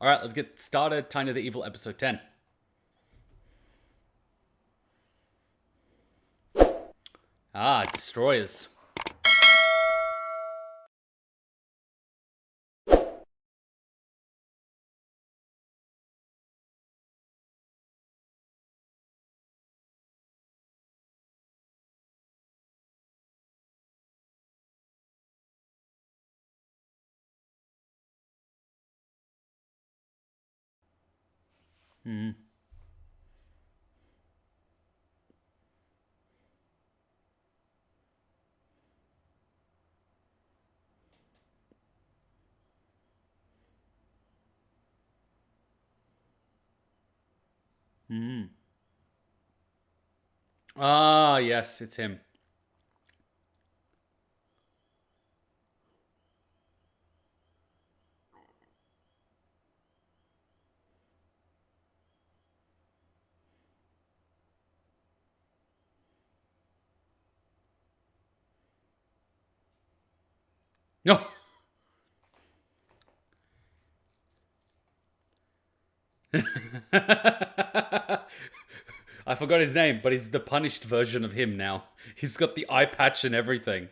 All right, let's get started. Tanya the Evil, episode 10. Ah, destroyers. Hmm. Hmm. Ah, yes, it's him. No. I forgot his name, but he's the punished version of him now. He's got the eye patch and everything.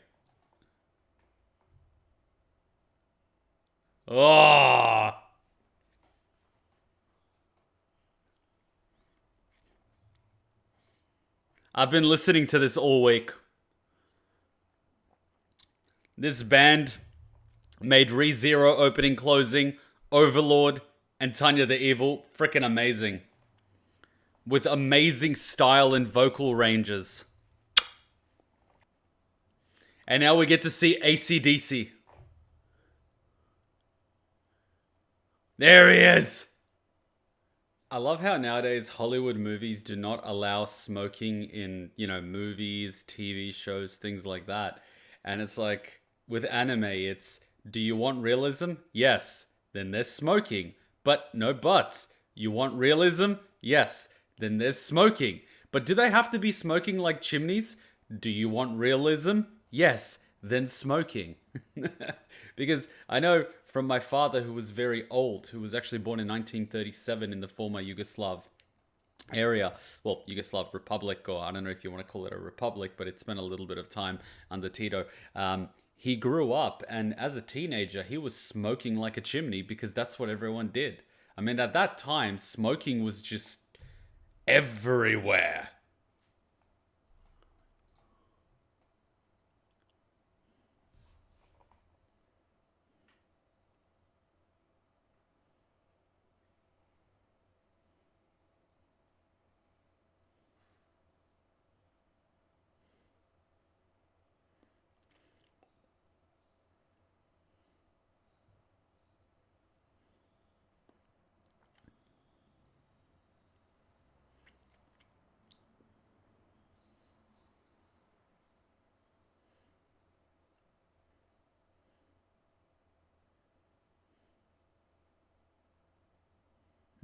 Oh, I've been listening to this all week. This band made ReZero opening, closing, Overlord, and Tanya the Evil freaking amazing. With amazing style and vocal ranges. And now we get to see AC/DC. There he is! I love how nowadays Hollywood movies do not allow smoking in, movies, TV shows, things like that. And it's like with anime, it's do you want realism? Yes. Then there's smoking. But no buts. You want realism? Yes. Then there's smoking. But do they have to be smoking like chimneys? Do you want realism? Yes. Then smoking. Because I know from my father, who was very old, who was actually born in 1937 in the former Yugoslav area, well, Yugoslav Republic, or I don't know if you want to call it a republic, but it spent a little bit of time under Tito. He grew up, and as a teenager, he was smoking like a chimney because that's what everyone did. I mean, at that time, smoking was just everywhere.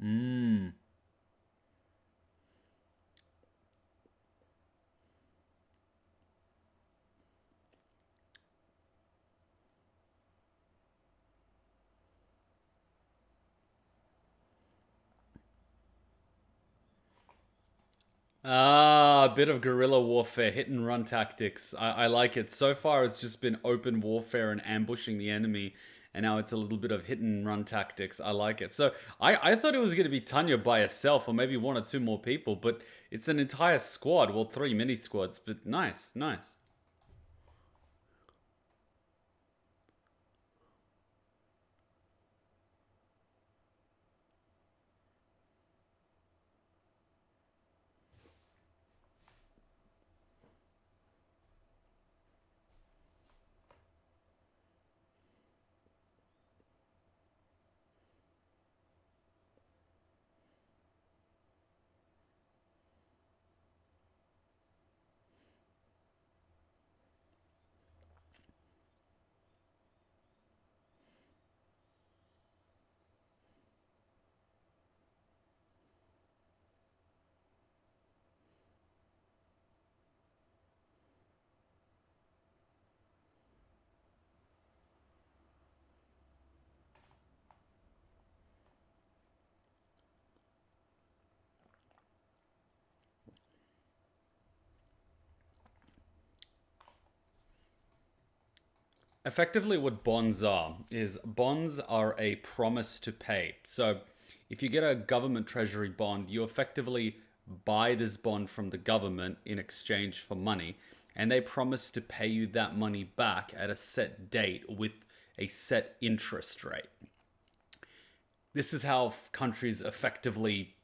Mmm. Ah, a bit of guerrilla warfare, hit and run tactics. I like it. So far, it's just been open warfare and ambushing the enemy, and now it's a little bit of hit and run tactics. I like it. So I thought it was going to be Tanya by herself, or maybe one or two more people, but it's an entire squad. Well, three mini squads, but nice, nice. Effectively, what bonds are is bonds are a promise to pay. So, if you get a government treasury bond, you effectively buy this bond from the government in exchange for money, and they promise to pay you that money back at a set date with a set interest rate. This is how countries effectively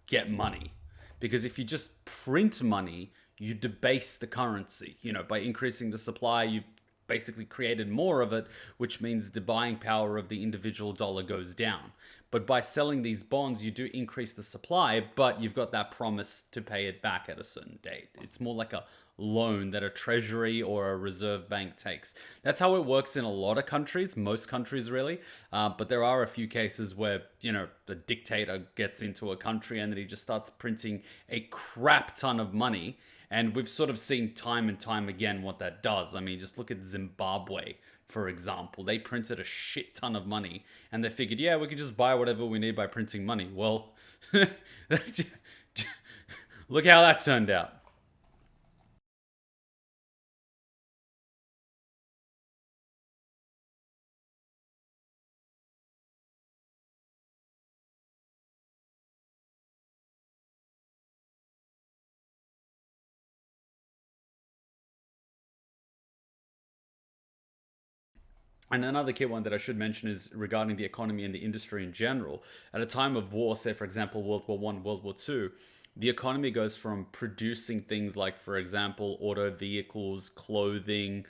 get money. Because if you just print money, you debase the currency. By increasing the supply, you basically created more of it, which means the buying power of the individual dollar goes down. But by selling these bonds, you do increase the supply, but you've got that promise to pay it back at a certain date. It's more like a loan that a treasury or a reserve bank takes. That's how it works in a lot of countries, most countries really. But there are a few cases where, the dictator gets into a country and then he just starts printing a crap ton of money. And we've sort of seen time and time again what that does. I mean, just look at Zimbabwe, for example. They printed a shit ton of money and they figured, yeah, we could just buy whatever we need by printing money. Well, look how that turned out. And another key one that I should mention is regarding the economy and the industry in general. At a time of war, say for example World War One, World War Two, the economy goes from producing things like, for example, auto vehicles, clothing,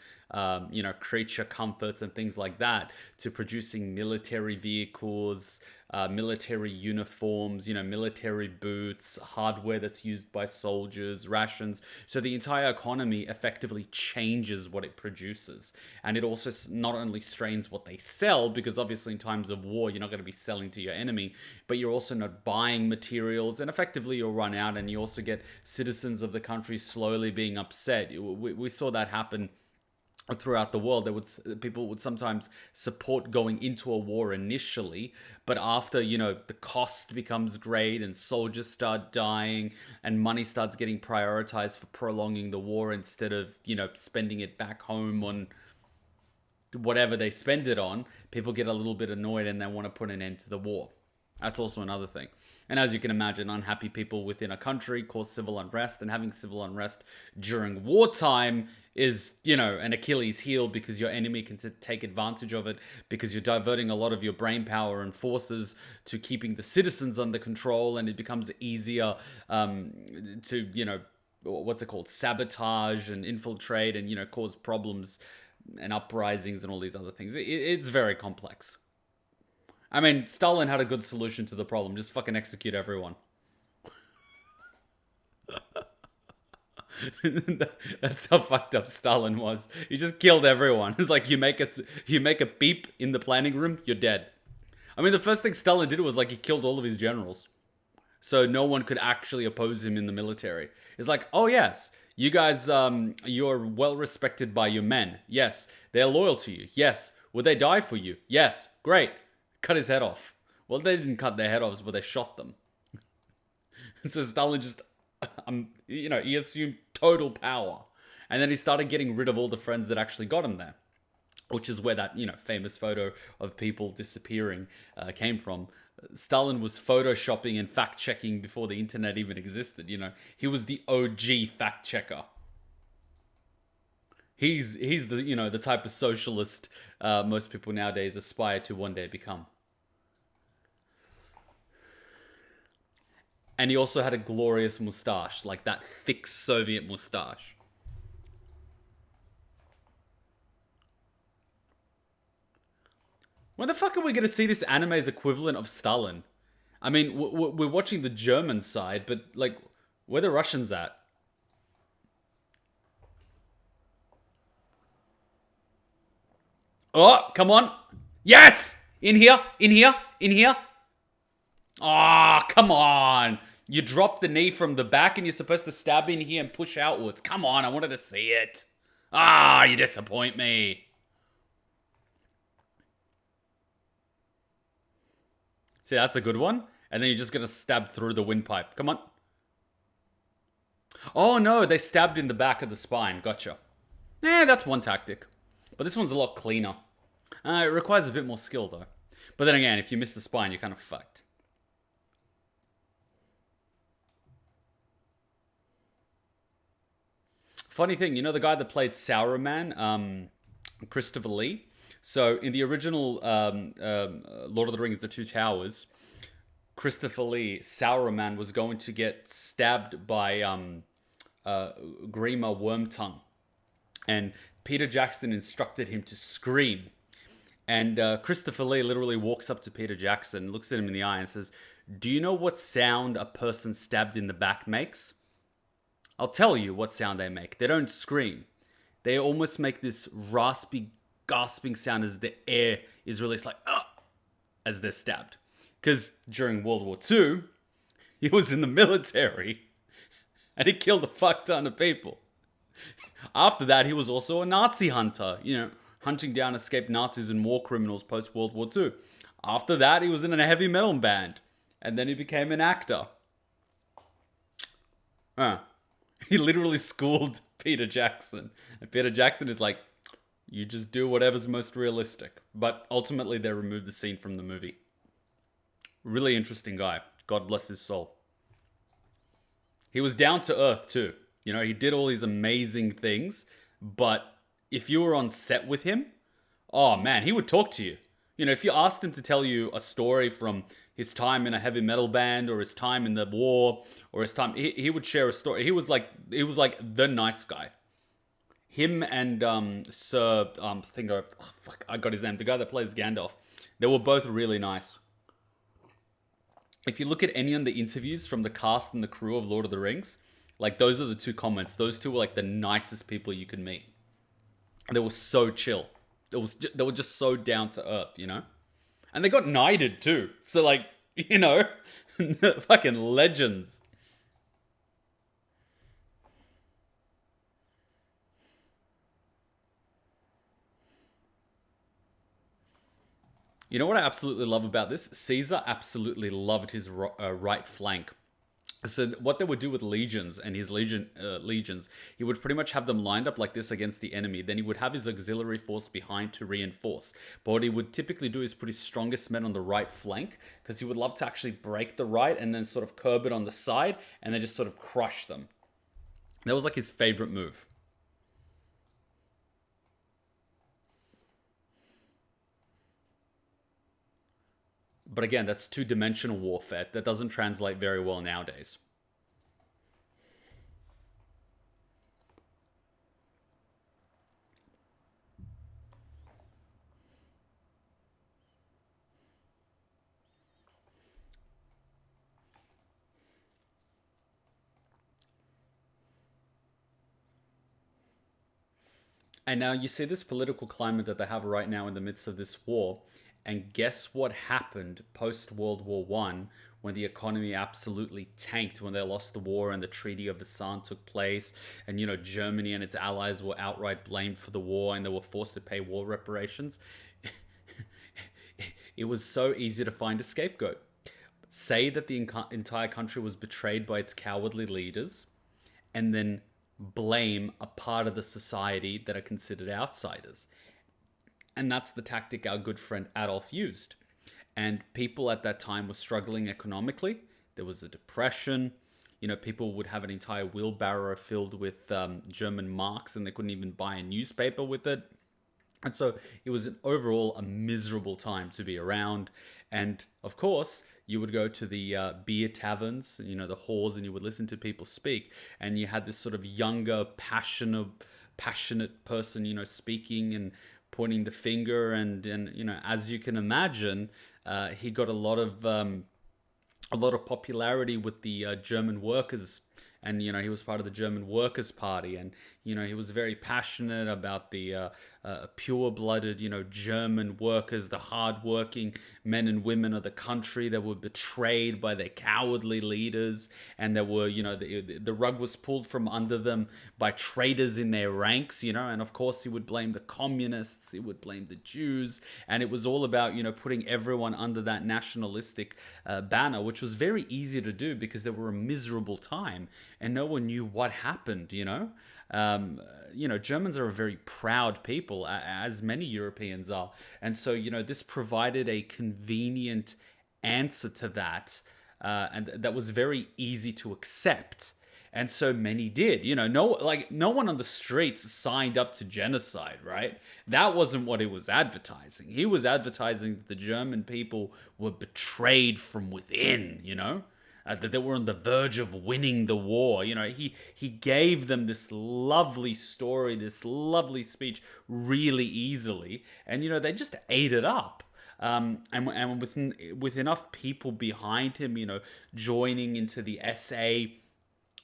creature comforts and things like that, to producing military vehicles, military uniforms, military boots, hardware that's used by soldiers, rations. So the entire economy effectively changes what it produces. And it also not only strains what they sell, because obviously in times of war, you're not going to be selling to your enemy, but you're also not buying materials, and effectively you'll run out, and you also get citizens of the country slowly being upset. We saw that happen throughout the world. People would sometimes support going into a war initially, but after the cost becomes great and soldiers start dying and money starts getting prioritized for prolonging the war instead of spending it back home on whatever they spend it on, people get a little bit annoyed and they want to put an end to the war. That's also another thing. And as you can imagine, unhappy people within a country cause civil unrest, and having civil unrest during wartime is, an Achilles heel, because your enemy can take advantage of it, because you're diverting a lot of your brain power and forces to keeping the citizens under control, and it becomes easier to, what's it called, sabotage and infiltrate and, cause problems and uprisings and all these other things. It's very complex. I mean, Stalin had a good solution to the problem. Just fucking execute everyone. That's how fucked up Stalin was. He just killed everyone. It's like you make a beep in the planning room, you're dead. I mean, the first thing Stalin did was he killed all of his generals. So no one could actually oppose him in the military. It's like, oh yes, you guys, you're well respected by your men. Yes, they're loyal to you. Yes, would they die for you? Yes, great. Cut his head off. Well, they didn't cut their head off, but they shot them. So Stalin just, he assumed total power. And then he started getting rid of all the friends that actually got him there. Which is where that, famous photo of people disappearing came from. Stalin was photoshopping and fact-checking before the internet even existed, He was the OG fact-checker. He's the, the type of socialist most people nowadays aspire to one day become. And he also had a glorious mustache, like that thick Soviet mustache. When the fuck are we going to see this anime's equivalent of Stalin? I mean, we're watching the German side, but, where the Russians at? Oh, come on. Yes! In here, in here, in here. Oh, come on. You drop the knee from the back and you're supposed to stab in here and push outwards. Come on, I wanted to see it. Ah, you disappoint me. See, that's a good one. And then you're just going to stab through the windpipe. Come on. Oh, no, they stabbed in the back of the spine. Gotcha. That's one tactic. But this one's a lot cleaner. It requires a bit more skill though. But then again, if you miss the spine, you're kind of fucked. Funny thing, you know the guy that played Sauron, Christopher Lee? So in the original Lord of the Rings, The Two Towers, Christopher Lee, Sauron, was going to get stabbed by Grima Wormtongue. And Peter Jackson instructed him to scream. And Christopher Lee literally walks up to Peter Jackson, looks at him in the eye and says, "Do you know what sound a person stabbed in the back makes? I'll tell you what sound they make. They don't scream. They almost make this raspy, gasping sound as the air is released, like, as they're stabbed." Because during World War II, he was in the military and he killed a fuck ton of people. After that, he was also a Nazi hunter, hunting down escaped Nazis and war criminals post-World War II. After that, he was in a heavy metal band. And then he became an actor. He literally schooled Peter Jackson. And Peter Jackson is like, you just do whatever's most realistic. But ultimately, they removed the scene from the movie. Really interesting guy. God bless his soul. He was down to earth too. He did all these amazing things. But if you were on set with him, oh man, he would talk to you. If you asked him to tell you a story from his time in a heavy metal band or his time in the war or his time, he would share a story. He was like the nice guy. Him and Sir, I got his name, the guy that plays Gandalf. They were both really nice. If you look at any of the interviews from the cast and the crew of Lord of the Rings, like those are the two comments. Those two were like the nicest people you could meet. They were so chill. They were just so down to earth, And they got knighted too. So like, fucking legends. You know what I absolutely love about this? Caesar absolutely loved his right flank. So what they would do with legions and his legions, he would pretty much have them lined up like this against the enemy. Then he would have his auxiliary force behind to reinforce. But what he would typically do is put his strongest men on the right flank, because he would love to actually break the right and then sort of curb it on the side and then just sort of crush them. That was like his favorite move. But again, that's two-dimensional warfare. That doesn't translate very well nowadays. And now you see this political climate that they have right now in the midst of this war. And guess what happened post World War One, when the economy absolutely tanked, when they lost the war and the Treaty of Versailles took place, and Germany and its allies were outright blamed for the war and they were forced to pay war reparations. It was so easy to find a scapegoat. Say that the entire country was betrayed by its cowardly leaders, and then blame a part of the society that are considered outsiders. And that's the tactic our good friend Adolf used. And people at that time were struggling economically. There was a depression. People would have an entire wheelbarrow filled with German marks and they couldn't even buy a newspaper with it. And so it was overall a miserable time to be around. And of course, you would go to the beer taverns, the whores, and you would listen to people speak. And you had this sort of younger, passionate person, speaking and pointing the finger. And as you can imagine, he got a lot of popularity with the German workers. And, he was part of the German Workers' Party. And, he was very passionate about the pure-blooded, German workers, the hard-working men and women of the country that were betrayed by their cowardly leaders. And that were, the rug was pulled from under them by traitors in their ranks, And, of course, he would blame the communists. He would blame the Jews. And it was all about, putting everyone under that nationalistic banner, which was very easy to do because they were a miserable time. And no one knew what happened, Germans are a very proud people, as many Europeans are. And so, this provided a convenient answer to that, and that was very easy to accept. And so many did. No one on the streets signed up to genocide, right? That wasn't what he was advertising. He was advertising that the German people were betrayed from within, that they were on the verge of winning the war. He gave them this lovely story, this lovely speech really easily, and they just ate it up. And with enough people behind him, joining into the SA,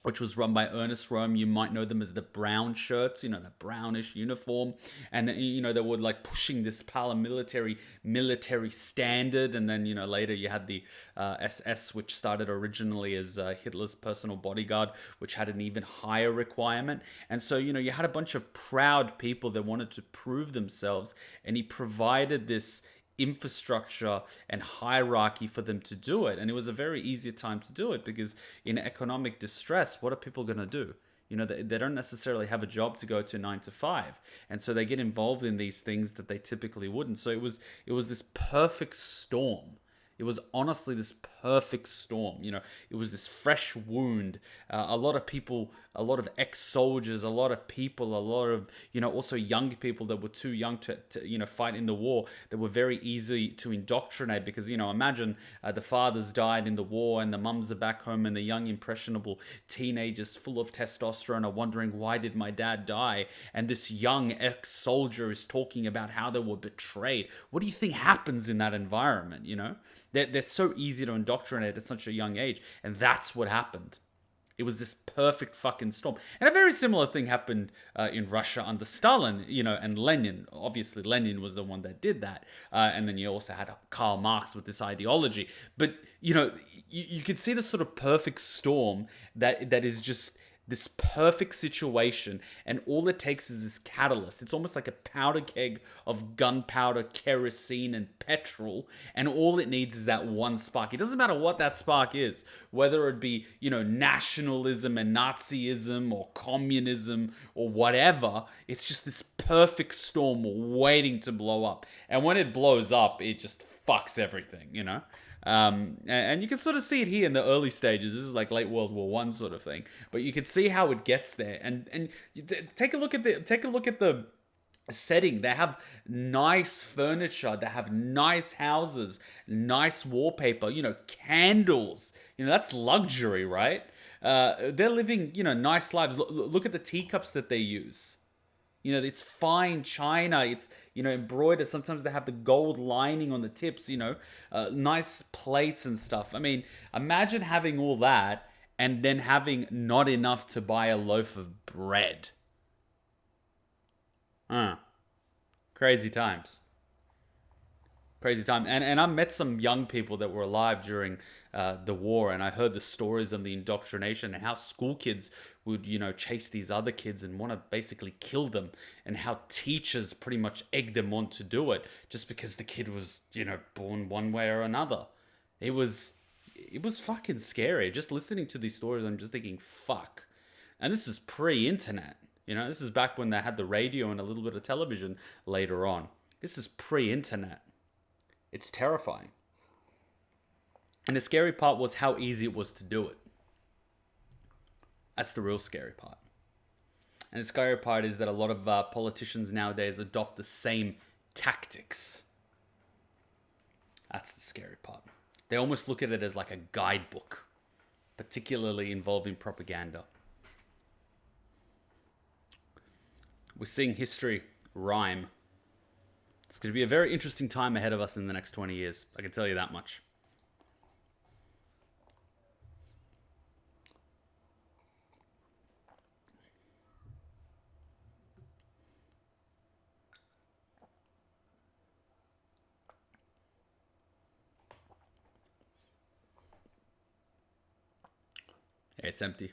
which was run by Ernest Röhm. You might know them as the brown shirts, the brownish uniform. And then, they were like pushing this paramilitary military standard. And then, later you had the SS, which started originally as Hitler's personal bodyguard, which had an even higher requirement. And so, you had a bunch of proud people that wanted to prove themselves. And he provided this infrastructure and hierarchy for them to do it. And it was a very easy time to do it, because in economic distress, what are people going to do? They don't necessarily have a job to go to 9 to 5. And so they get involved in these things that they typically wouldn't. So it was this perfect storm. It was honestly this perfect storm. It was this fresh wound. A lot of people, a lot of ex-soldiers, a lot of people, a lot of, also young people that were too young to fight in the war, that were very easy to indoctrinate, because, imagine the fathers died in the war and the mums are back home, and the young, impressionable teenagers full of testosterone are wondering, why did my dad die? And this young ex-soldier is talking about how they were betrayed. What do you think happens in that environment, They're so easy to indoctrinate at such a young age. And that's what happened. It was this perfect fucking storm. And a very similar thing happened in Russia under Stalin, and Lenin. Obviously, Lenin was the one that did that. And then you also had Karl Marx with this ideology. But, you could see this sort of perfect storm that is just this perfect situation, and all it takes is this catalyst. It's almost like a powder keg of gunpowder, kerosene, and petrol, and all it needs is that one spark. It doesn't matter what that spark is, whether it be, nationalism and Nazism or communism or whatever. It's just this perfect storm waiting to blow up. And when it blows up, it just fucks everything, and you can sort of see it here in the early stages. This is like late World War One sort of thing, but you can see how it gets there. And take a look at the setting. They have nice furniture, they have nice houses, nice wallpaper, candles. That's luxury, right? They're living, nice lives. Look at the teacups that they use. It's fine china. It's, embroidered. Sometimes they have the gold lining on the tips, nice plates and stuff. I mean, imagine having all that and then having not enough to buy a loaf of bread. Crazy times. Crazy time. And I met some young people that were alive during the war, and I heard the stories of the indoctrination and how school kids would, chase these other kids and want to basically kill them, and how teachers pretty much egged them on to do it just because the kid was, born one way or another. It was fucking scary. Just listening to these stories, I'm just thinking, fuck. And this is pre-internet. This is back when they had the radio and a little bit of television later on. This is pre-internet. It's terrifying. And the scary part was how easy it was to do it. That's the real scary part. And the scary part is that a lot of politicians nowadays adopt the same tactics. That's the scary part. They almost look at it as like a guidebook, particularly involving propaganda. We're seeing history rhyme. It's going to be a very interesting time ahead of us in the next 20 years. I can tell you that much. Yeah, it's empty.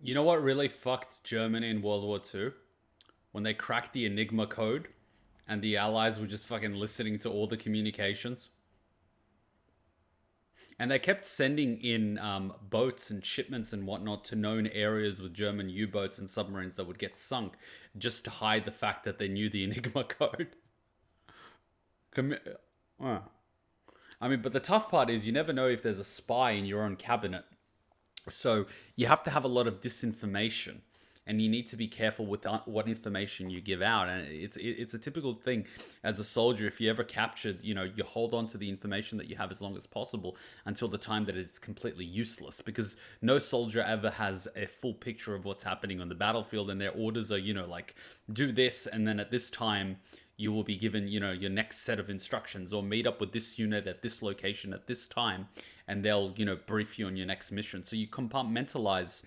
You know what really fucked Germany in World War Two? When they cracked the Enigma code and the Allies were just fucking listening to all the communications. And they kept sending in boats and shipments and whatnot to known areas with German U-boats and submarines that would get sunk just to hide the fact that they knew the Enigma code. Uh. I mean, but the tough part is you never know if there's a spy in your own cabinet. So you have to have a lot of disinformation, and you need to be careful with what information you give out. And it's a typical thing as a soldier. If you ever captured, you hold on to the information that you have as long as possible until the time that it's completely useless, because no soldier ever has a full picture of what's happening on the battlefield, and their orders are, like, do this, and then at this time you will be given, your next set of instructions, or meet up with this unit at this location at this time, and they'll, brief you on your next mission. So you compartmentalize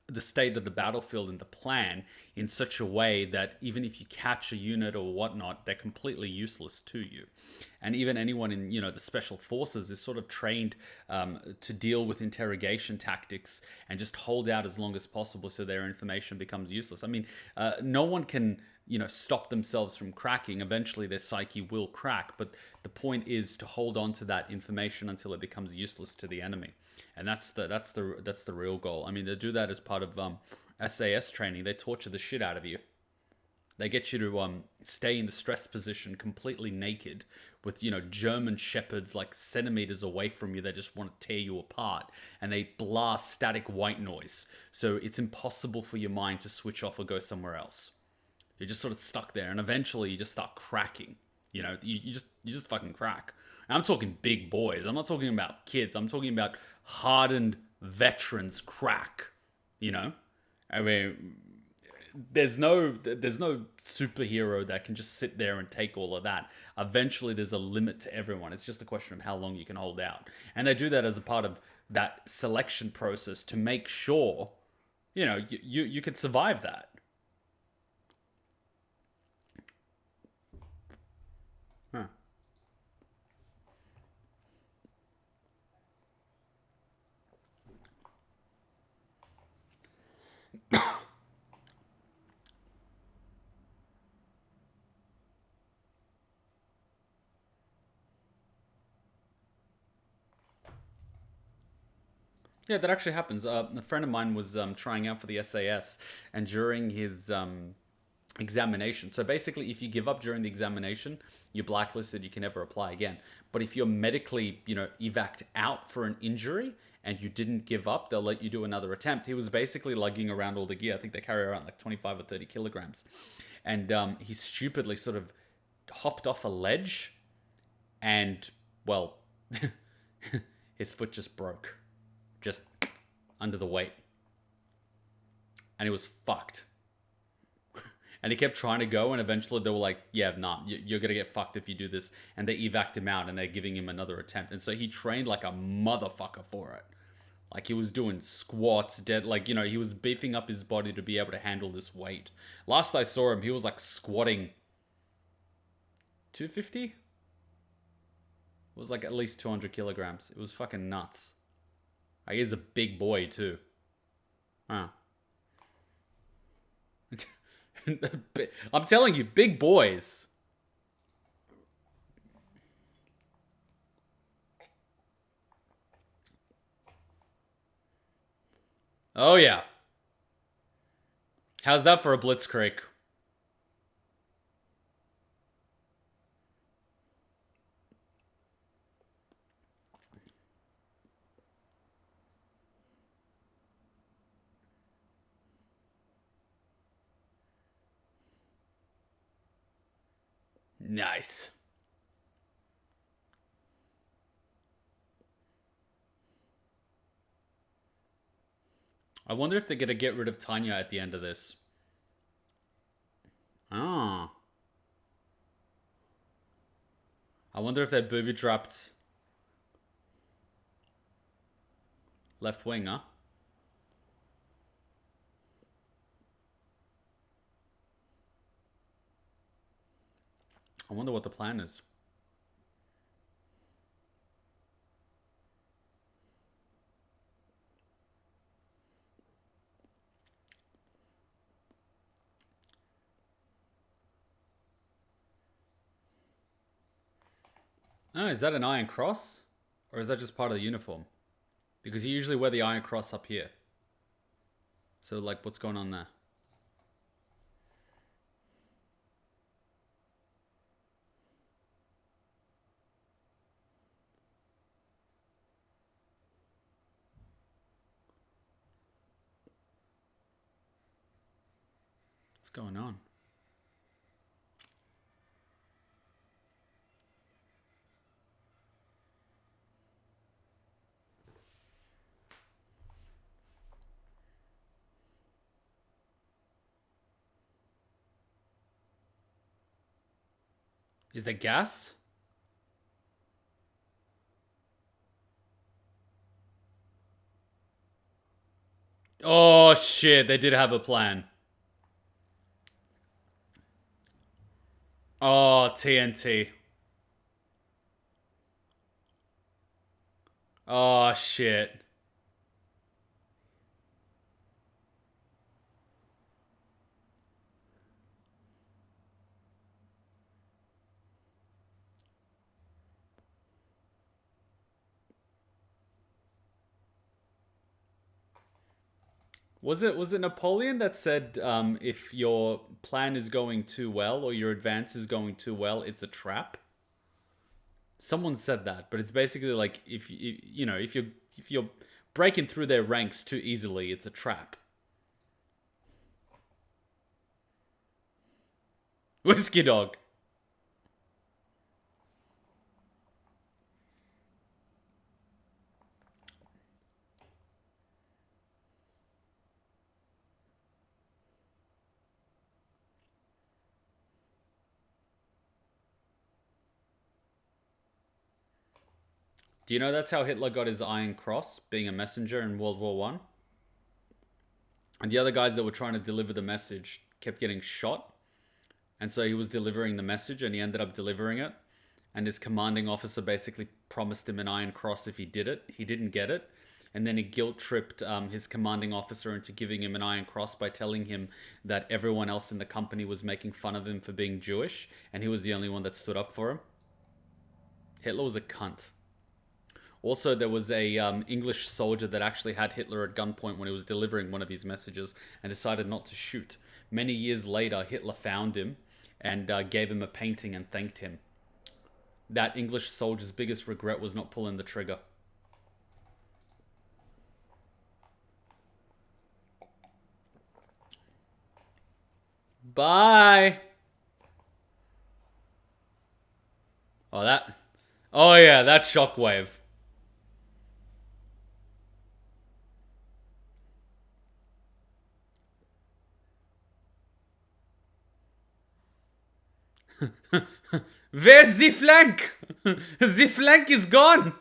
the state of the battlefield and the plan in such a way that even if you catch a unit or whatnot, they're completely useless to you. And even anyone in, the special forces is sort of trained to deal with interrogation tactics and just hold out as long as possible so their information becomes useless. I mean, no one can, stop themselves from cracking. Eventually their psyche will crack, but the point is to hold on to that information until it becomes useless to the enemy. And that's the real goal. I mean, they do that as part of SAS training. They torture the shit out of you. They get you to stay in the stress position completely naked with, German shepherds like centimeters away from you. They just want to tear you apart, and they blast static white noise. So it's impossible for your mind to switch off or go somewhere else. You're just sort of stuck there, and eventually you just start cracking. You just fucking crack. And I'm talking big boys. I'm not talking about kids. I'm talking about hardened veterans crack. I mean, there's no superhero that can just sit there and take all of that. Eventually there's a limit to everyone. It's just a question of how long you can hold out. And they do that as a part of that selection process to make sure, you can survive that. Huh. Yeah, that actually happens. A friend of mine was trying out for the SAS, and during his examination. So basically, if you give up during the examination, you're blacklisted. You can never apply again. But if you're medically, evac'd out for an injury and you didn't give up, they'll let you do another attempt. He was basically lugging around all the gear. I think they carry around like 25 or 30 kilograms. And he stupidly sort of hopped off a ledge and, well, his foot just broke. Just under the weight. And he was fucked. And he kept trying to go, and eventually they were like, yeah, nah, you're going to get fucked if you do this. And they evac'd him out, and they're giving him another attempt. And so he trained like a motherfucker for it. Like, he was doing squats, he was beefing up his body to be able to handle this weight. Last I saw him, he was like squatting 250? It was like at least 200 kilograms. It was fucking nuts. Like, he's a big boy too. Huh. I'm telling you, big boys. Oh yeah. How's that for a Blitzkrieg? Nice. I wonder if they're gonna get rid of Tanya at the end of this. Oh. I wonder if they booby trapped left wing, huh? I wonder what the plan is. Oh, is that an iron cross? Or is that just part of the uniform? Because you usually wear the iron cross up here. So, like, what's going on there? What's going on? Is there gas? Oh, shit. They did have a plan. Oh, TNT. Oh, shit. Was it Napoleon that said if your plan is going too well or your advance is going too well, it's a trap? Someone said that, but it's basically like if you're breaking through their ranks too easily, it's a trap. Whiskey dog. Do you know that's how Hitler got his Iron Cross, being a messenger in World War One? And the other guys that were trying to deliver the message kept getting shot, and so he was delivering the message, and he ended up delivering it. And his commanding officer basically promised him an Iron Cross if he did it. He didn't get it, and then he guilt tripped his commanding officer into giving him an Iron Cross by telling him that everyone else in the company was making fun of him for being Jewish, and he was the only one that stood up for him. Hitler was a cunt. Also, there was a English soldier that actually had Hitler at gunpoint when he was delivering one of his messages and decided not to shoot. Many years later, Hitler found him and gave him a painting and thanked him. That English soldier's biggest regret was not pulling the trigger. Bye! Oh, that... Oh yeah, that shockwave. Where's the flank? The flank is gone.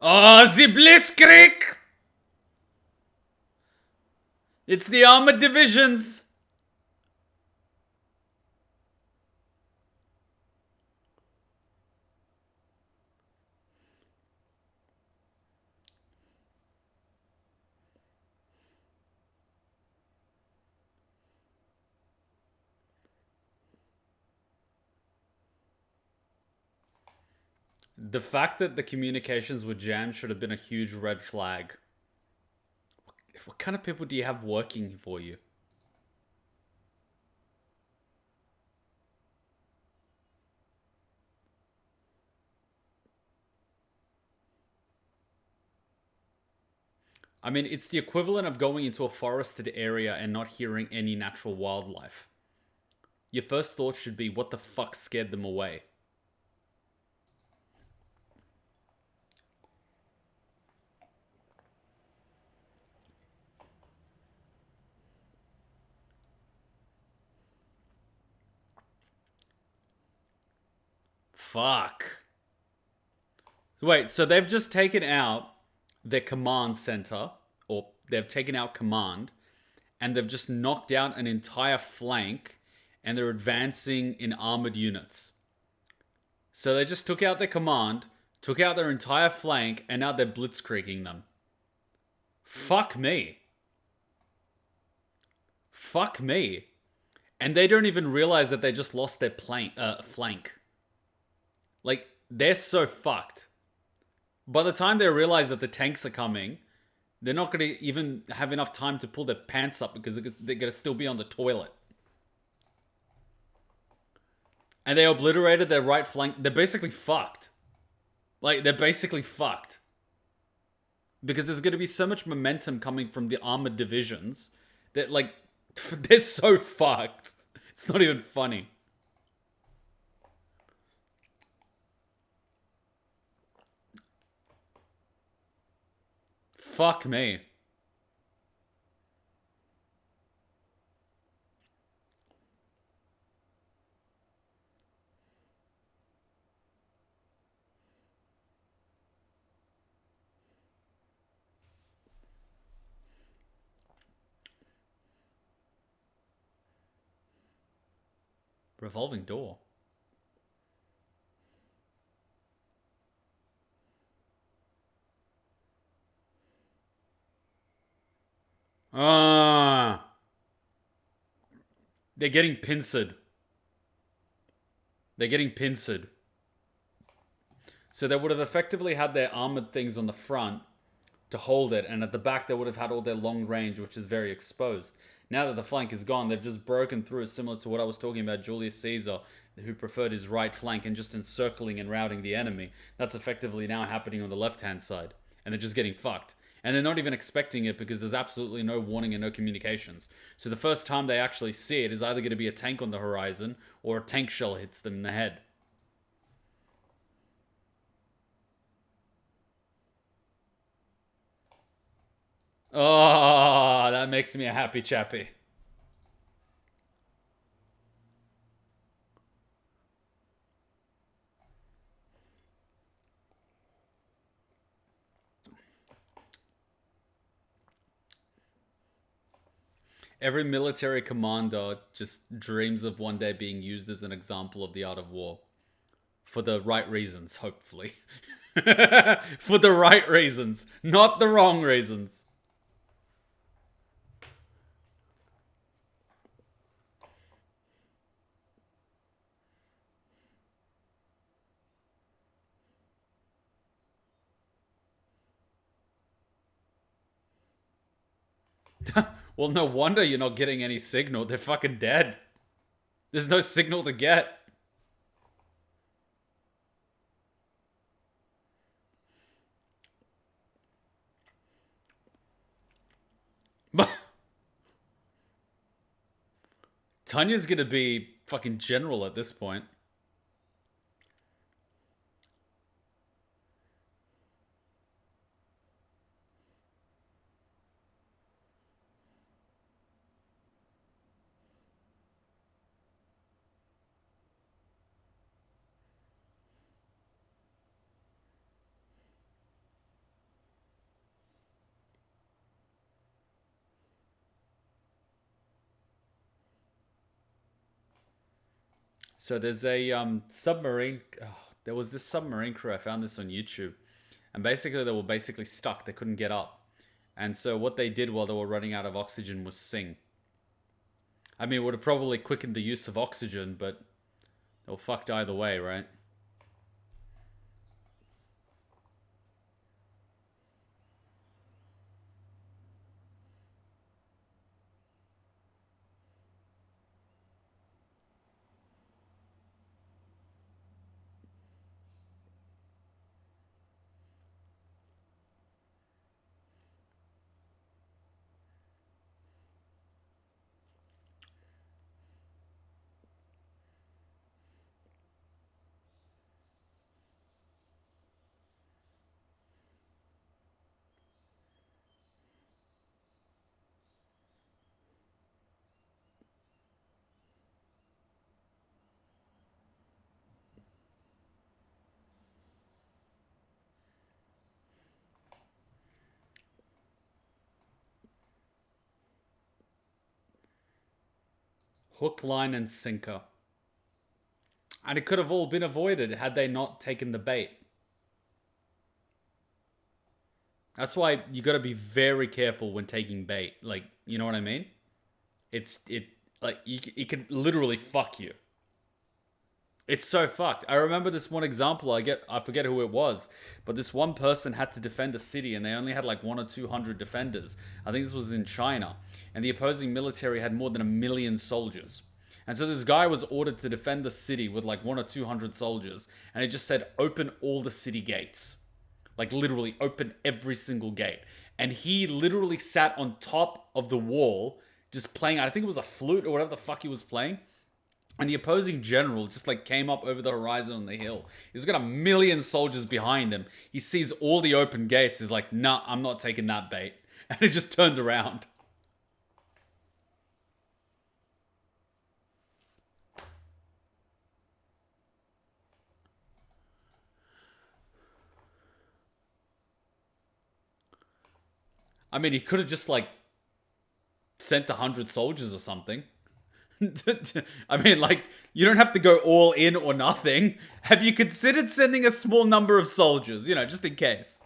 Oh, the Blitzkrieg! It's the armored divisions. The fact that the communications were jammed should have been a huge red flag. What kind of people do you have working for you? I mean, it's the equivalent of going into a forested area and not hearing any natural wildlife. Your first thought should be, what the fuck scared them away? Fuck. Wait, so they've just taken out their command center, or they've taken out command, and they've just knocked out an entire flank, and they're advancing in armored units. So they just took out their command, took out their entire flank, and now they're blitzkrieging them. Fuck me. Fuck me. And they don't even realize that they just lost their flank. Like, they're so fucked. By the time they realize that the tanks are coming, they're not going to even have enough time to pull their pants up because they're going to still be on the toilet. And they obliterated their right flank. They're basically fucked. Like, they're basically fucked. Because there's going to be so much momentum coming from the armored divisions that, like, they're so fucked. It's not even funny. Fuck me. Revolving door. Ah. They're getting pincered. They're getting pincered. So they would have effectively had their armored things on the front to hold it, and at the back they would have had all their long range, which is very exposed. Now that the flank is gone, they've just broken through, similar to what I was talking about Julius Caesar, who preferred his right flank and just encircling and routing the enemy. That's effectively now happening on the left-hand side, and they're just getting fucked. And they're not even expecting it because there's absolutely no warning and no communications. So the first time they actually see it is either going to be a tank on the horizon or a tank shell hits them in the head. Oh, that makes me a happy chappy. Every military commander just dreams of one day being used as an example of the art of war. For the right reasons, hopefully. For the right reasons, not the wrong reasons. Well, no wonder you're not getting any signal. They're fucking dead. There's no signal to get. But Tanya's gonna be fucking general at this point. So there's a submarine. Oh, there was this submarine crew. I found this on YouTube, and basically they were basically stuck. They couldn't get up, and so what they did while they were running out of oxygen was sing. I mean, it would have probably quickened the use of oxygen, but they were fucked either way, right? Hook, line, and sinker. And it could have all been avoided had they not taken the bait. That's why you got to be very careful when taking bait. Like, you know what I mean? It like it can literally fuck you. It's so fucked. I remember this one example. I forget who it was, but this one person had to defend a city, and they only had like 1 or 200 defenders. I think this was in China, and the opposing military had more than 1 million soldiers. And so this guy was ordered to defend the city with like 1 or 200 soldiers, and it just said open all the city gates, like literally open every single gate. And he literally sat on top of the wall, just playing. I think it was a flute or whatever the fuck he was playing. And the opposing general just like came up over the horizon on the hill. He's got 1 million soldiers behind him. He sees all the open gates. He's like, nah, I'm not taking that bait. And it just turned around. I mean, he could have just like sent 100 soldiers or something. I mean, like, you don't have to go all in or nothing. Have you considered sending a small number of soldiers, just in case?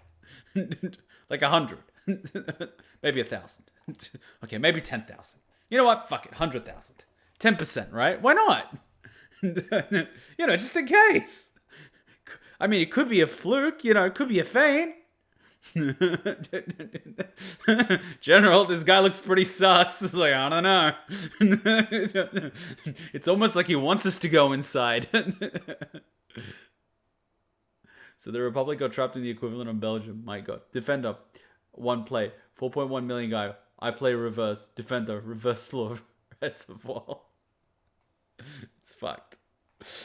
Like 100. Maybe 1,000. Okay, maybe 10,000. You know what? Fuck it. 100,000. 10%, right? Why not? Just in case. I mean, it could be a fluke, it could be a feint. General, this guy looks pretty sus. It's like, I don't know. It's almost like he wants us to go inside. So the Republic got trapped in the equivalent of Belgium. My god. Defender, 1 play. 4.1 million guy. I play reverse. Defender, reverse slow. Reservoir. It's fucked.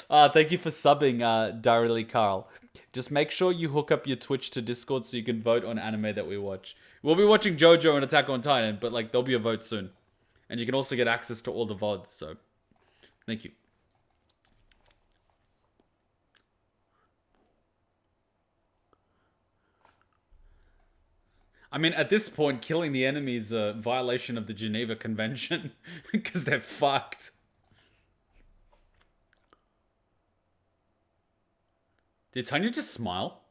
Thank you for subbing, Darily Carl. Just make sure you hook up your Twitch to Discord so you can vote on anime that we watch. We'll be watching Youjo and Attack on Titan, but like there'll be a vote soon. And you can also get access to all the VODs, so thank you. I mean, at this point, killing the enemy is a violation of the Geneva Convention because they're fucked. Did Tanya just smile?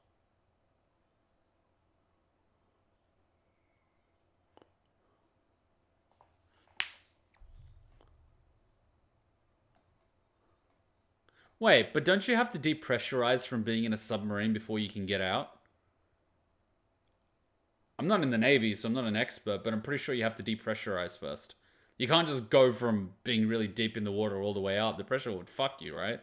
Wait, but don't you have to depressurize from being in a submarine before you can get out? I'm not in the Navy, so I'm not an expert, but I'm pretty sure you have to depressurize first. You can't just go from being really deep in the water all the way up. The pressure would fuck you, right?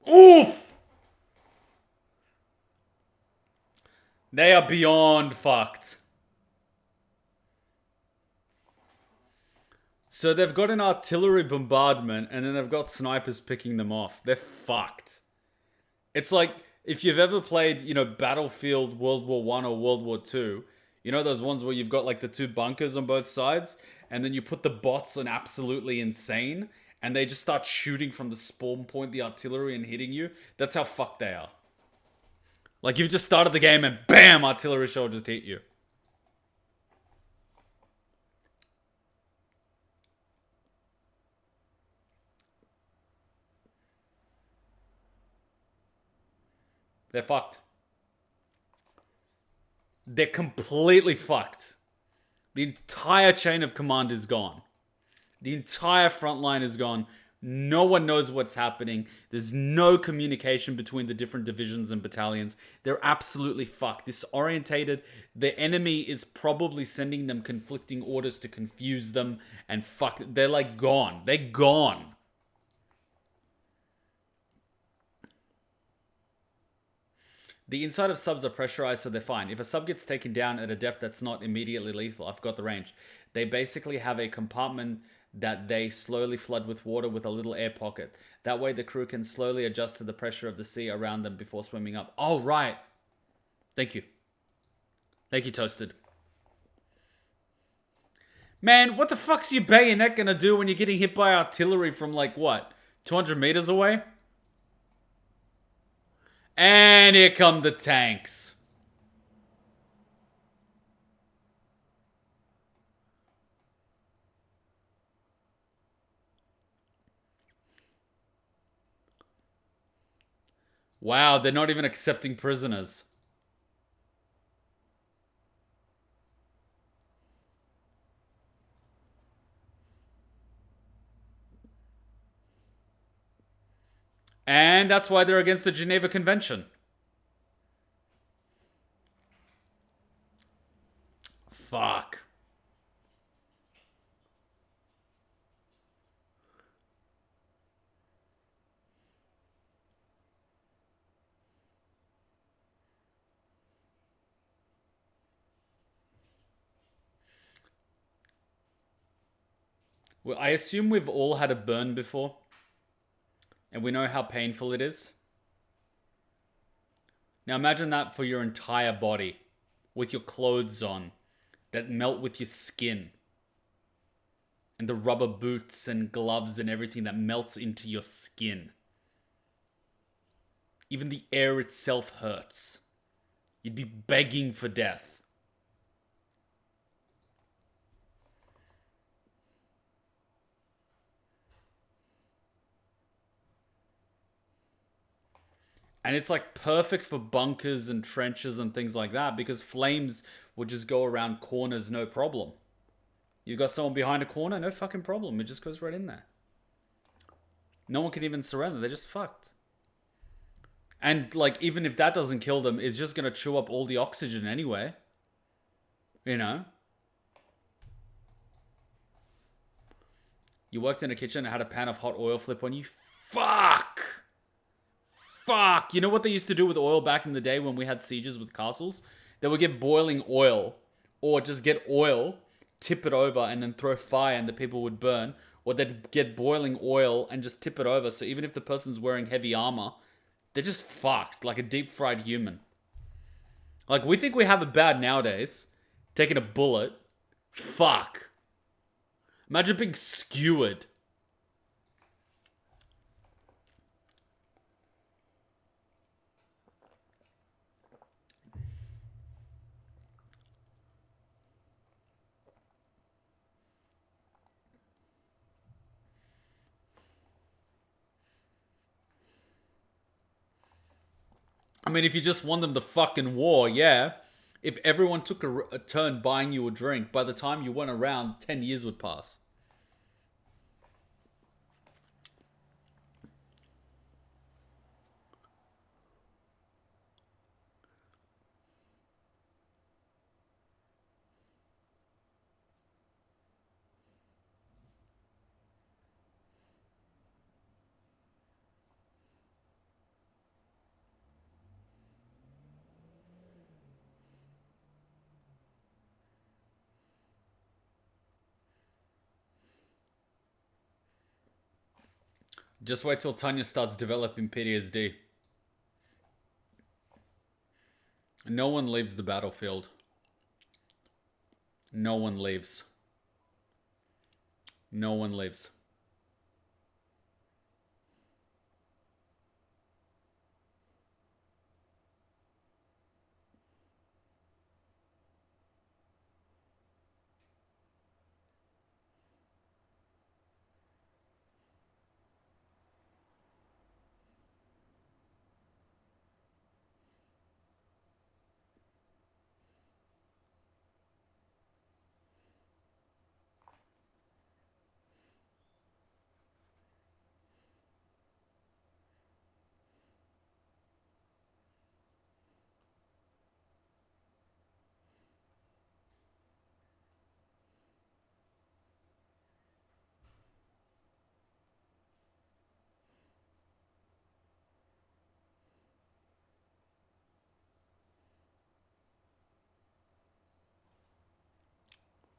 Oof! They are beyond fucked. So they've got an artillery bombardment and then they've got snipers picking them off. They're fucked. It's like if you've ever played, Battlefield World War One or World War Two, those ones where you've got like the 2 bunkers on both sides, and then you put the bots on absolutely insane, and they just start shooting from the spawn point, the artillery, and hitting you. That's how fucked they are. Like you've just started the game and bam, artillery shell just hit you. They're fucked. They're completely fucked. The entire chain of command is gone. The entire front line is gone. No one knows what's happening. There's no communication between the different divisions and battalions. They're absolutely fucked. Disorientated. The enemy is probably sending them conflicting orders to confuse them. And fuck, they're like gone. They're gone. The inside of subs are pressurized, so they're fine. If a sub gets taken down at a depth that's not immediately lethal, I've got the range. They basically have a compartment that they slowly flood with water with a little air pocket. That way the crew can slowly adjust to the pressure of the sea around them before swimming up. Oh, right. Thank you. Thank you, Toasted. Man, what the fuck's your bayonet gonna do when you're getting hit by artillery from, like, what? 200 meters away? And here come the tanks. Wow, they're not even accepting prisoners. And that's why they're against the Geneva Convention. Fuck. Well, I assume we've all had a burn before. And we know how painful it is. Now imagine that for your entire body. With your clothes on. That melt with your skin. And the rubber boots and gloves and everything that melts into your skin. Even the air itself hurts. You'd be begging for death. And it's like perfect for bunkers and trenches and things like that because flames would just go around corners, no problem. You got someone behind a corner, no fucking problem. It just goes right in there. No one can even surrender. They're just fucked. And like, even if that doesn't kill them, it's just gonna chew up all the oxygen anyway. You know? You worked in a kitchen and had a pan of hot oil flip on you? Fuck! Fuck! You know what they used to do with oil back in the day when we had sieges with castles? They would get boiling oil, or just get oil, tip it over, and then throw fire and the people would burn. Or they'd get boiling oil and just tip it over, so even if the person's wearing heavy armor, they're just fucked, like a deep fried human. Like, we think we have it bad nowadays. Taking a bullet. Fuck. Imagine being skewered. I mean, if you just won them the fucking war, yeah. If everyone took a turn buying you a drink, by the time you went around, 10 years would pass. Just wait till Tanya starts developing PTSD. No one leaves the battlefield. No one leaves. No one leaves.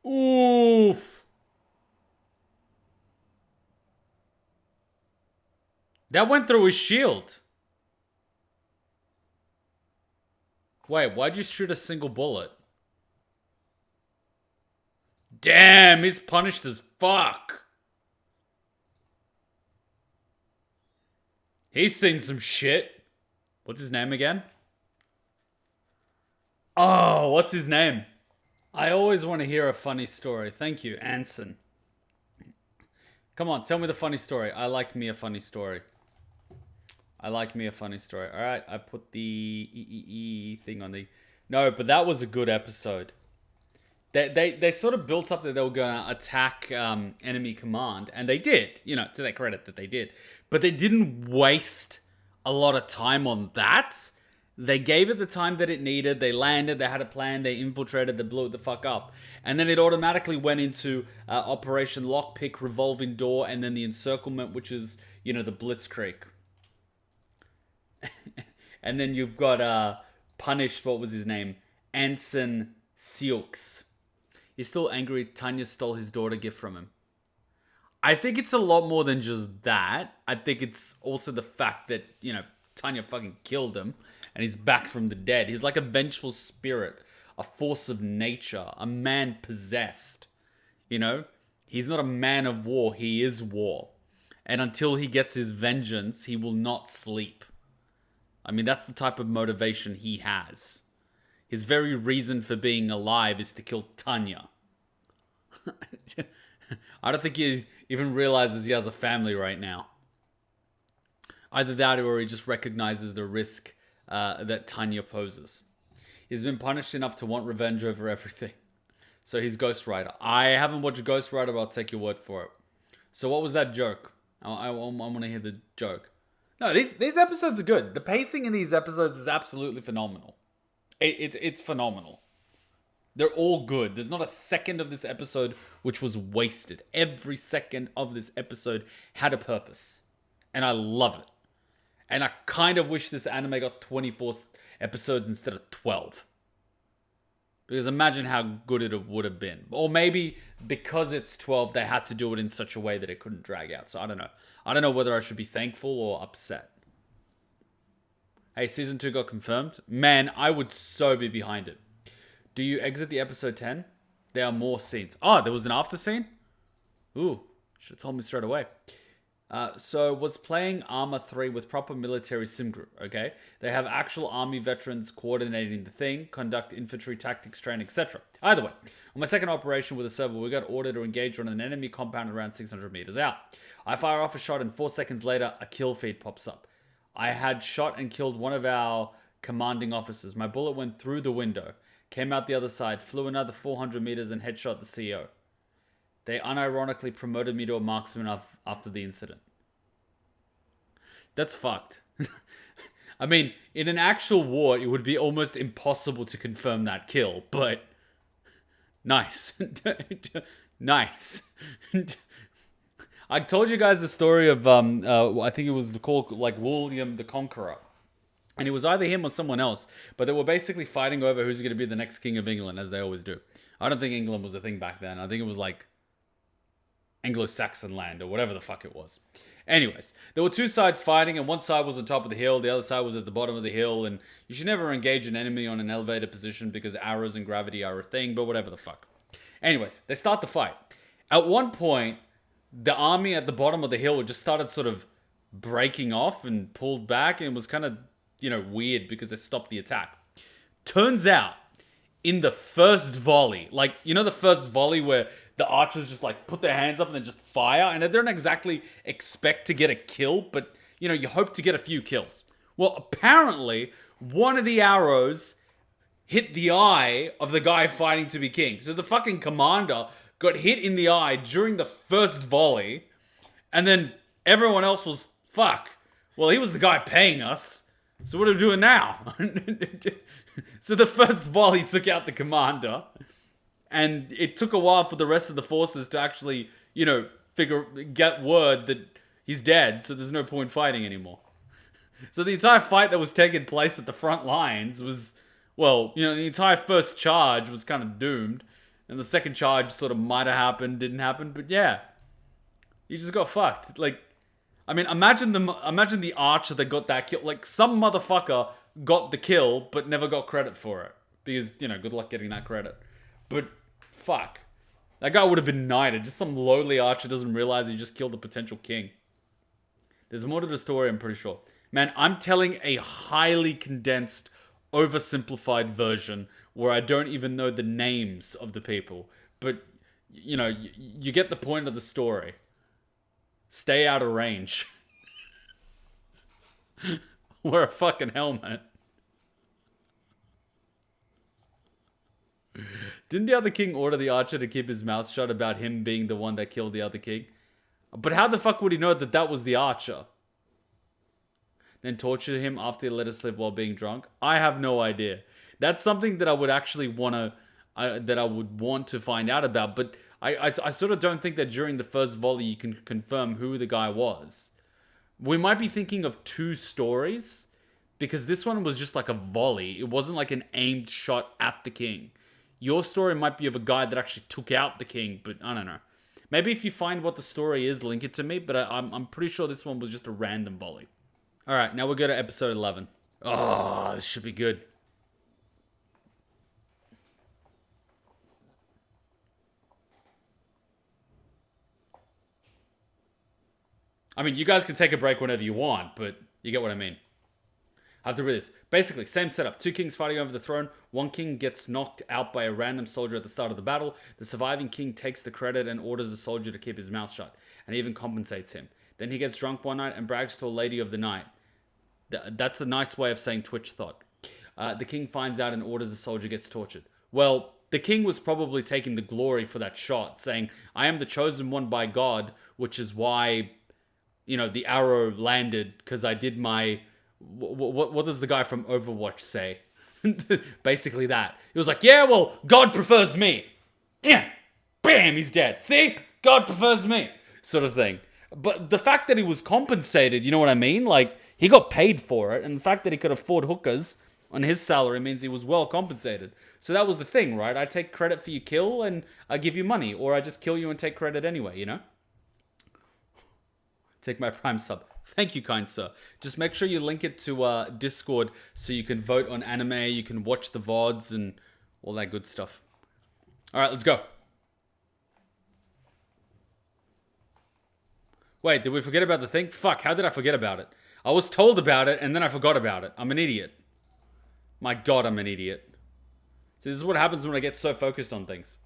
Oof. That went through his shield. Wait, why'd you shoot a single bullet? Damn, he's punished as fuck. He's seen some shit. What's his name again? Oh, what's his name? I always want to hear a funny story. Thank you, Anson. Come on, tell me the funny story. I like me a funny story. Alright, I put the thing on the... No, but that was a good episode. They sort of built up that they were going to attack enemy command, and they did, to their credit that they did. But they didn't waste a lot of time on that. They gave it the time that it needed. They landed, they had a plan, they infiltrated, they blew it the fuck up. And then it automatically went into Operation Lockpick, Revolving Door, and then the Encirclement, which is, the Blitzkrieg. And then you've got punished, what was his name? Anson Seaux. He's still angry Tanya stole his daughter gift from him. I think it's a lot more than just that. I think it's also the fact that, Tanya fucking killed him and he's back from the dead. He's like a vengeful spirit, a force of nature, a man possessed. He's not a man of war, he is war. And until he gets his vengeance, he will not sleep. I mean, that's the type of motivation he has. His very reason for being alive is to kill Tanya. I don't think he even realizes he has a family right now. Either that or he just recognizes the risk that Tanya poses. He's been punished enough to want revenge over everything. So he's Ghost Rider. I haven't watched Ghost Rider, but I'll take your word for it. So what was that joke? I want to hear the joke. No, these episodes are good. The pacing in these episodes is absolutely phenomenal. It's phenomenal. They're all good. There's not a second of this episode which was wasted. Every second of this episode had a purpose. And I love it. And I kind of wish this anime got 24 episodes instead of 12. Because imagine how good it would have been. Or maybe because it's 12, they had to do it in such a way that it couldn't drag out. So I don't know. I don't know whether I should be thankful or upset. Hey, season 2 got confirmed. Man, I would so be behind it. Do you exit the episode 10? There are more scenes. Oh, there was an after scene? Ooh, should have told me straight away. So was playing Arma 3 with proper military sim group, okay? They have actual army veterans coordinating the thing, conduct infantry tactics training, etc. Either way, on my second operation with a server, we got ordered to engage on an enemy compound around 600 meters out. I fire off a shot and 4 seconds later, a kill feed pops up. I had shot and killed one of our commanding officers. My bullet went through the window, came out the other side, flew another 400 meters and headshot the CEO. They unironically promoted me to a marksman after the incident. That's fucked. I mean, in an actual war, it would be almost impossible to confirm that kill, but nice. Nice. I told you guys the story of, I think it was called like William the Conqueror. And it was either him or someone else, but they were basically fighting over who's going to be the next king of England, as they always do. I don't think England was a thing back then. I think it was like Anglo-Saxon land or whatever the fuck it was. Anyways, there were two sides fighting, and one side was on top of the hill, the other side was at the bottom of the hill, and you should never engage an enemy on an elevated position because arrows and gravity are a thing, but whatever the fuck. Anyways, they start the fight. At one point, the army at the bottom of the hill just started sort of breaking off and pulled back, and it was kind of, weird because they stopped the attack. Turns out, in the first volley, like, the first volley where the archers just like put their hands up and then just fire, and they don't exactly expect to get a kill, but you hope to get a few kills. Well, apparently one of the arrows hit the eye of the guy fighting to be king. So the fucking commander got hit in the eye during the first volley, and then everyone else was, fuck, well, he was the guy paying us, so what are we doing now? So the first volley took out the commander, and it took a while for the rest of the forces to actually, get word that he's dead, so there's no point fighting anymore. So the entire fight that was taking place at the front lines was, well, the entire first charge was kind of doomed, and the second charge sort of might have happened, didn't happen, but yeah. You just got fucked. Like, I mean, imagine the archer that got that kill. Like, some motherfucker got the kill, but never got credit for it. Because, good luck getting that credit. But, fuck. That guy would have been knighted. Just some lowly archer doesn't realize he just killed a potential king. There's more to the story, I'm pretty sure. Man, I'm telling a highly condensed, oversimplified version where I don't even know the names of the people. But, you get the point of the story. Stay out of range. Wear a fucking helmet. Didn't the other king order the archer to keep his mouth shut about him being the one that killed the other king? But how the fuck would he know that that was the archer? Then torture him after he let us sleep while being drunk? I have no idea. That's something that I would actually want to find out about. But I sort of don't think that during the first volley you can confirm who the guy was. We might be thinking of two stories, because this one was just like a volley. It wasn't like an aimed shot at the king. Your story might be of a guy that actually took out the king, but I don't know. Maybe if you find what the story is, link it to me, but I'm pretty sure this one was just a random volley. Alright, now we'll go to episode 11. Oh, this should be good. I mean, you guys can take a break whenever you want, but you get what I mean. I have to read this. Basically, same setup. Two kings fighting over the throne. One king gets knocked out by a random soldier at the start of the battle. The surviving king takes the credit and orders the soldier to keep his mouth shut, and even compensates him. Then he gets drunk one night and brags to a lady of the night. That's a nice way of saying Twitch thought. The king finds out and orders the soldier gets tortured. Well, the king was probably taking the glory for that shot, saying, I am the chosen one by God, which is why, the arrow landed, because I did my... What does the guy from Overwatch say? Basically that. He was like, yeah, well, God prefers me. Yeah. Bam, he's dead. See? God prefers me. Sort of thing. But the fact that he was compensated, you know what I mean? Like, he got paid for it. And the fact that he could afford hookers on his salary means he was well compensated. So that was the thing, right? I take credit for your kill and I give you money. Or I just kill you and take credit anyway, Take my Prime sub. Thank you, kind sir. Just make sure you link it to Discord so you can vote on anime, you can watch the VODs and all that good stuff. Alright, let's go. Wait, did we forget about the thing? Fuck, how did I forget about it? I was told about it and then I forgot about it. I'm an idiot. My god, I'm an idiot. See, this is what happens when I get so focused on things.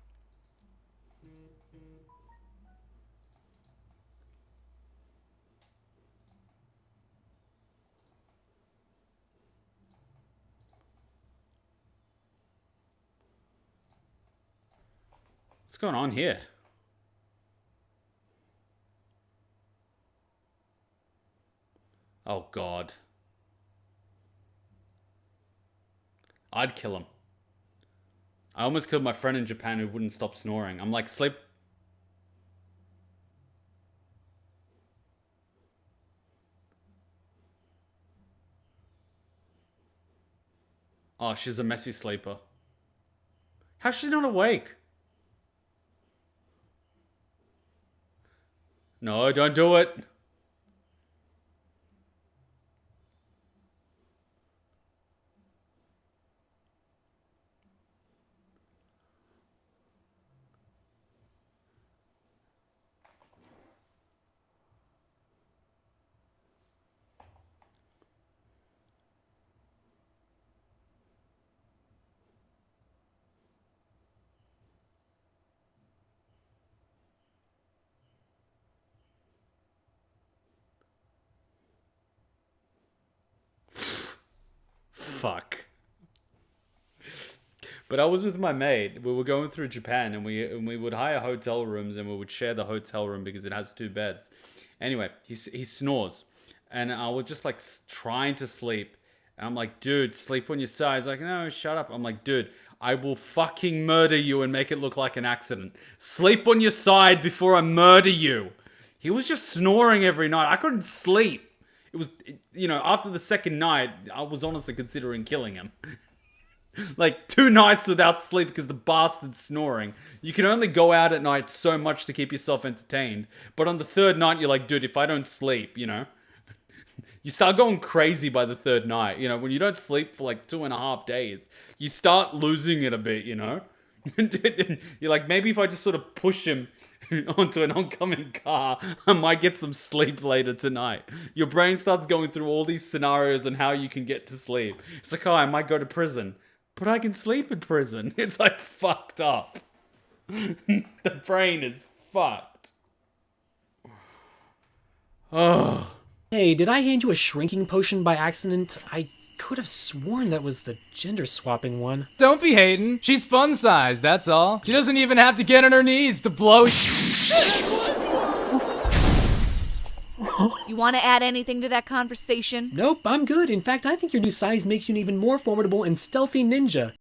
What's going on here? Oh, God. I'd kill him. I almost killed my friend in Japan who wouldn't stop snoring. I'm like, sleep. Oh, she's a messy sleeper. How's she not awake? No, don't do it. Fuck. But I was with my mate. We were going through Japan and we would hire hotel rooms and we would share the hotel room because it has 2 beds. Anyway, he snores. And I was just like trying to sleep. And I'm like, dude, sleep on your side. He's like, no, shut up. I'm like, dude, I will fucking murder you and make it look like an accident. Sleep on your side before I murder you. He was just snoring every night. I couldn't sleep. It was, after the second night, I was honestly considering killing him. Like 2 nights without sleep because the bastard's snoring. You can only go out at night so much to keep yourself entertained. But on the 3rd night, you're like, dude, if I don't sleep, you start going crazy by the 3rd night. When you don't sleep for like 2.5 days, you start losing it a bit, You're like, maybe if I just sort of push him onto an oncoming car, I might get some sleep later tonight. Your brain starts going through all these scenarios on how you can get to sleep. It's like, oh, I might go to prison, but I can sleep in prison. It's like fucked up. The brain is fucked. Oh. Hey, did I hand you a shrinking potion by accident? I could have sworn that was the gender swapping one. Don't be hating. She's fun sized, that's all. She doesn't even have to get on her knees to blow. You want to add anything to that conversation? Nope, I'm good. In fact, I think your new size makes you an even more formidable and stealthy ninja.